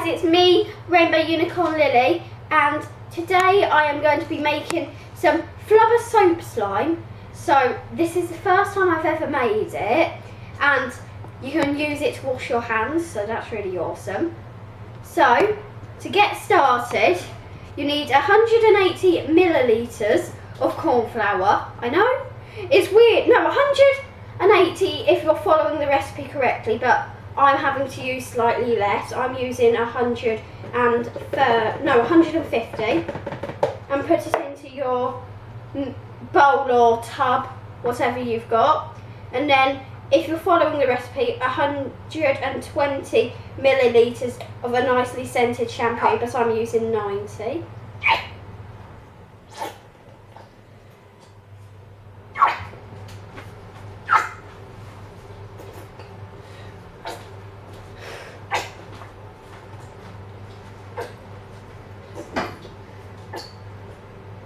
guys, it's me, Rainbow Unicorn Lily, and today I am going to be making some flubber soap slime. So this is the first time I've ever made it, and you can use it to wash your hands, so that's really awesome. So, to get started, you need 180 millilitres of corn flour. I know, it's weird, no, 180 if you're following the recipe correctly, but I'm having to use slightly less. I'm using 150 and put it into your bowl or tub, whatever you've got. And then if you're following the recipe, 120 millilitres of a nicely scented shampoo, but I'm using 90.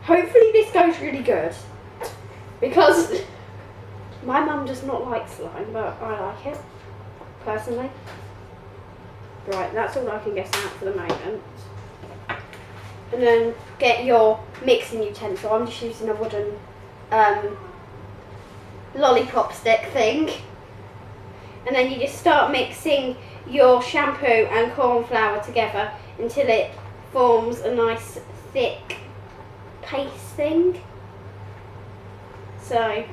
Hopefully this goes really good, because my mum does not like slime, but I like it, personally. Right, that's all I can get out for the moment. And then get your mixing utensil. I'm just using a wooden lollipop stick thing. And then you just start mixing your shampoo and corn flour together until it forms a nice thick paste thing. So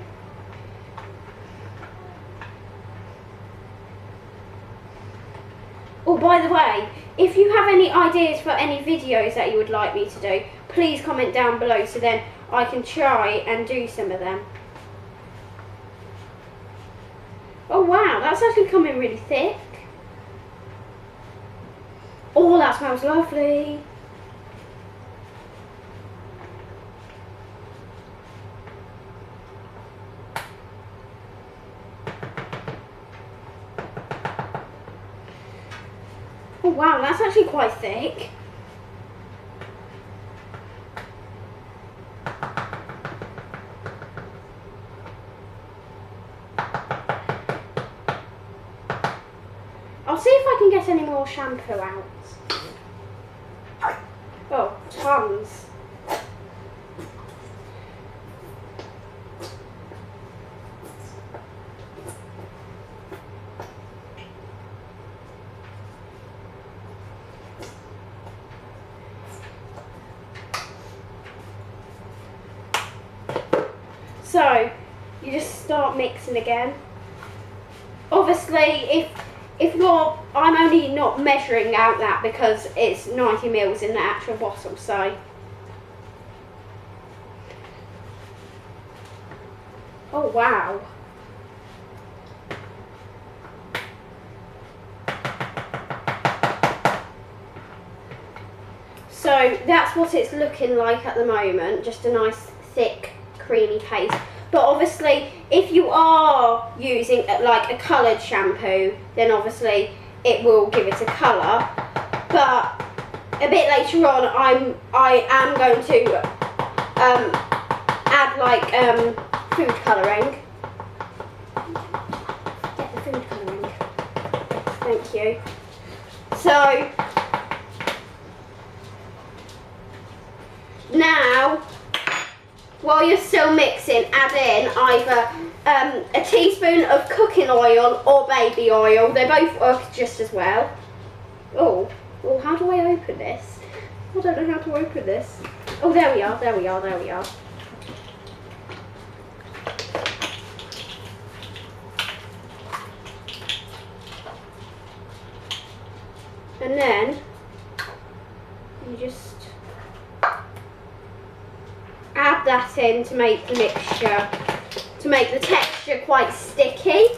oh, by the way, if you have any ideas for any videos that you would like me to do, please comment down below so then I can try and do some of them. Oh wow, that's actually coming really thick. Oh, that smells lovely. Oh wow, that's actually quite thick. I'll see if I can get any more shampoo out. Oh, tons. So, you just start mixing again. Obviously, if you're, I'm only not measuring out that because it's 90 mils in the actual bottle, so. Oh wow. So that's what it's looking like at the moment, just a nice thick creamy paste. But obviously if you are using like a coloured shampoo, then obviously it will give it a colour, but a bit later on I am going to add like food colouring. Get the food colouring, thank you. So now, while you're still mixing, add in either a teaspoon of cooking oil or baby oil. They both work just as well. Oh, well, how do I open this? I don't know how to open this. Oh, there we are, there we are, there we are. And then you just add that in to make the mixture, to make the texture quite sticky.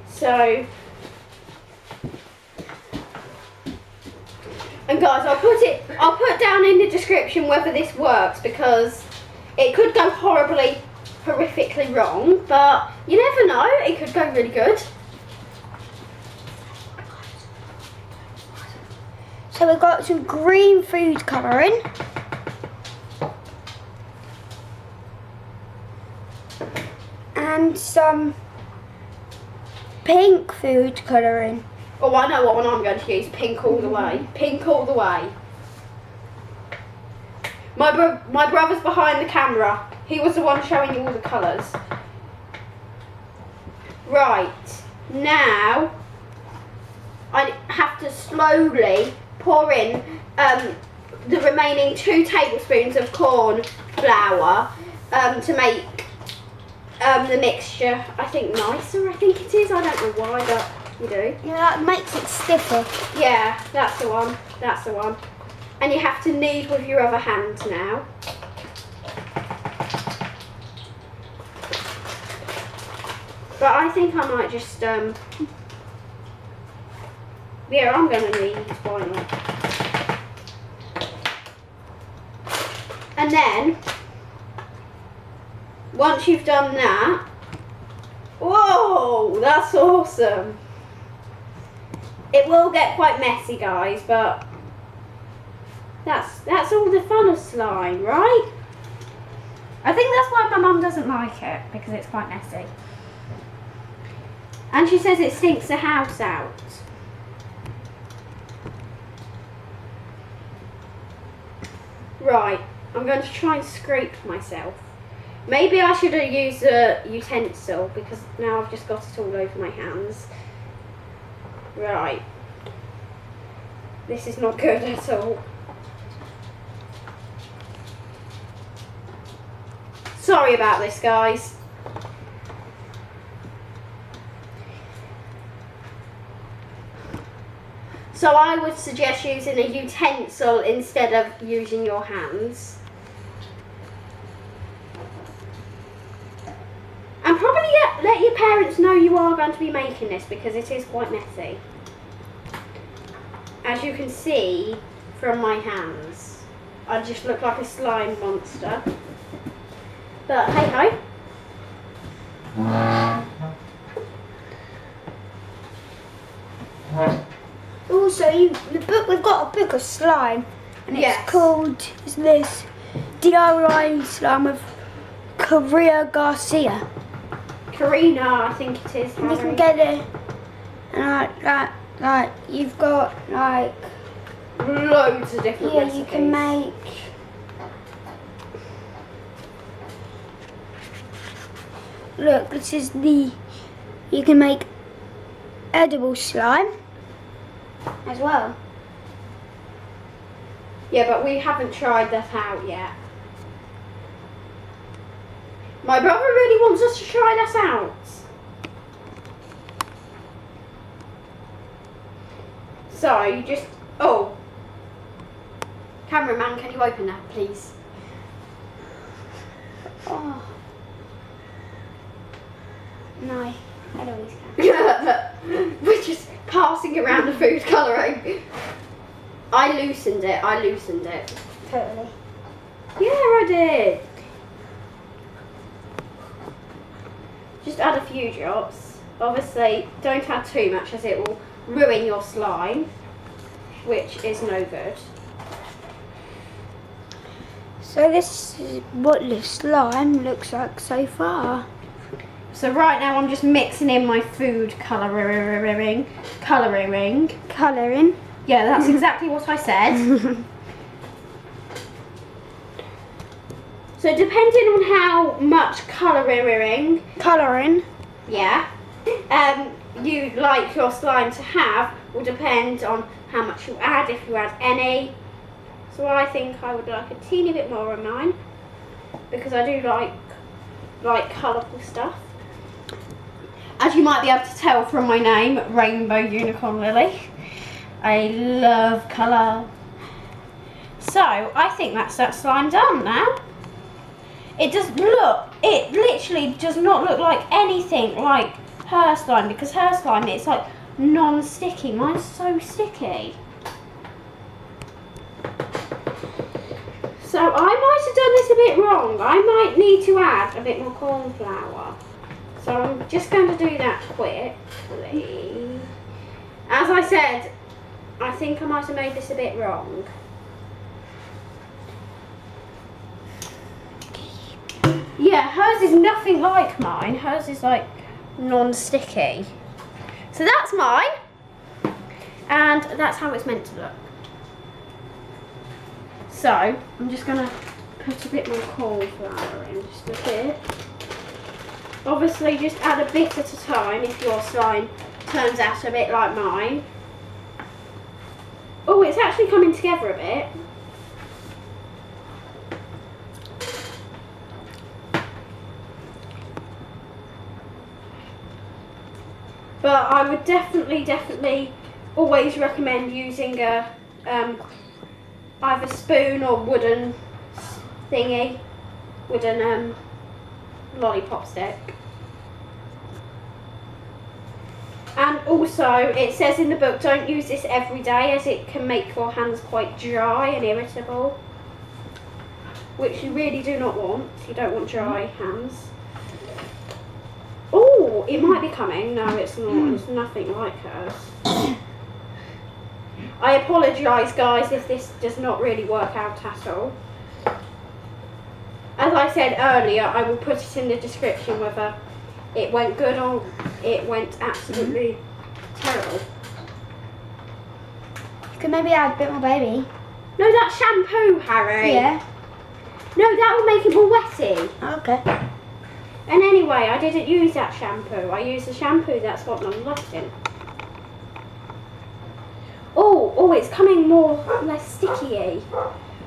So, and guys, I'll put down in the description whether this works, because it could go horrifically wrong, but you never know, it could go really good. So we've got some green food colouring. And some pink food colouring. Oh, I know what one I'm going to use. Pink all the way. Pink all the way. My brother's behind the camera. He was the one showing you all the colours. Right. Now, I have to slowly pour in the remaining 2 tablespoons of corn flour to make the mixture, I think, nicer. I think it is. I don't know why, but you do. Yeah, that makes it stiffer. Yeah, that's the one. That's the one. And you have to knead with your other hand now. But I think I might just, yeah, I'm going to knead, why not? And then, once you've done that, whoa, that's awesome. It will get quite messy, guys, but that's all the fun of slime, right? I think that's why my mum doesn't like it, because it's quite messy. And she says it stinks the house out. Right, I'm going to try and scrape myself. Maybe I should have used a utensil, because now I've just got it all over my hands. Right. This is not good at all. Sorry about this, guys. So I would suggest using a utensil instead of using your hands. And probably let your parents know you are going to be making this, because it is quite messy. As you can see from my hands, I just look like a slime monster. But hey ho. Also, we've got a book of slime, and it's Yes. called this DIY slime of Korea Garcia. Karina, I think it is. And you can get it, and like you've got like Loads of different recipes. you can make. Look, this is you can make edible slime as well. Yeah, but we haven't tried that out yet. My brother really wants us to try that out. So, you just... Oh. Cameraman, can you open that, please? Oh. No, I always can. We're just passing around the food colouring. I loosened it. Totally. Yeah, I did. Just add a few drops. Obviously, don't add too much as it will ruin your slime, which is no good. So this is what the slime looks like so far. So right now I'm just mixing in my food colouring. Colouring. Yeah, that's exactly what I said. So depending on how much colouring, yeah, you like your slime to have will depend on how much you add, if you add any. So I think I would like a teeny bit more of mine, because I do like colourful stuff. As you might be able to tell from my name, Rainbow Unicorn Lily. I love colour. So I think that's that slime done now. It literally does not look like anything like her slime, because her slime, it's like non-sticky. Mine's so sticky. So I might have done this a bit wrong. I might need to add a bit more corn flour. So I'm just going to do that quickly. As I said, I think I might have made this a bit wrong. Yeah, hers is nothing like mine. Hers is like non-sticky. So that's mine, and that's how it's meant to look. So I'm just gonna put a bit more cornflour in just a bit. Obviously just add a bit at a time if your slime turns out a bit like mine. Oh, it's actually coming together a bit. But I would definitely always recommend using a either spoon or wooden thingy, wooden lollipop stick. And also it says in the book, don't use this every day as it can make your hands quite dry and irritable, which you really do not want. You don't want dry hands. Oh, it might be coming. No, it's not. It's nothing like hers. I apologise, guys, if this does not really work out at all. As I said earlier, I will put it in the description whether it went good or it went absolutely terrible. You could maybe add a bit more baby. No, that's shampoo, Harry. Yeah. No, that will make it more wetty. Okay. And anyway, I didn't use that shampoo. I used the shampoo that's got none left in. Oh, it's coming less sticky-y.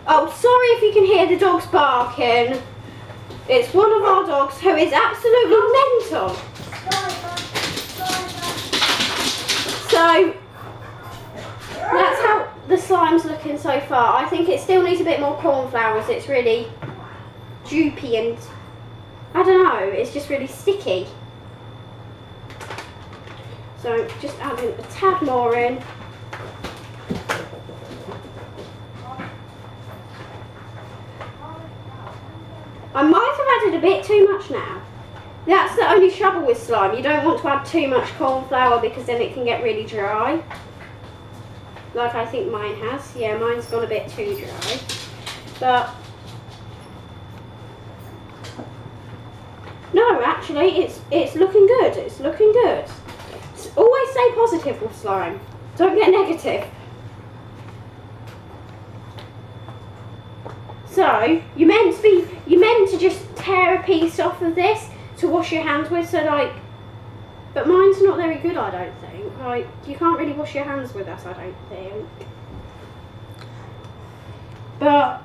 Oh, sorry if you can hear the dogs barking. It's one of our dogs who is absolutely mental. So, that's how the slime's looking so far. I think it still needs a bit more cornflour as it's really droopy and, I don't know, it's just really sticky. So, just adding a tad more in. I might have added a bit too much now. That's the only trouble with slime. You don't want to add too much cornflour because then it can get really dry. Like I think mine has. Yeah, mine's gone a bit too dry. But no, actually it's looking good. It's looking good. Always stay positive with slime. Don't get negative. So you're meant to just tear a piece off of this to wash your hands with, so like, but mine's not very good, I don't think. Like, you can't really wash your hands with us, I don't think. But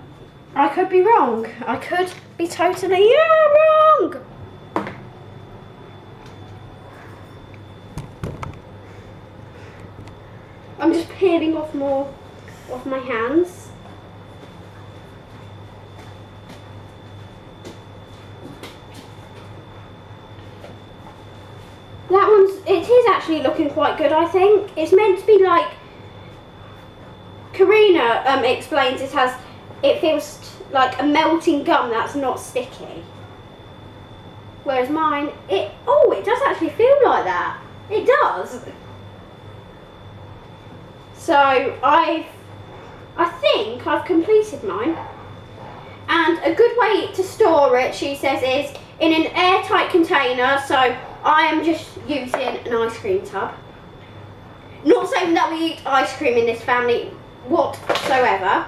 I could be wrong. I could be totally wrong. I'm just peeling off more of my hands. It is actually looking quite good, I think. It's meant to be like, Karina explains it feels like a melting gum that's not sticky. Whereas mine, it does actually feel like that. It does. So I think I've completed mine. And a good way to store it, she says, is in an airtight container. So I am just using an ice cream tub. Not saying that we eat ice cream in this family whatsoever.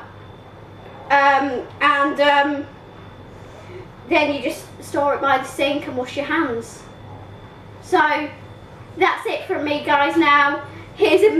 Then you just store it by the sink and wash your hands. So that's it from me, guys. Now here's a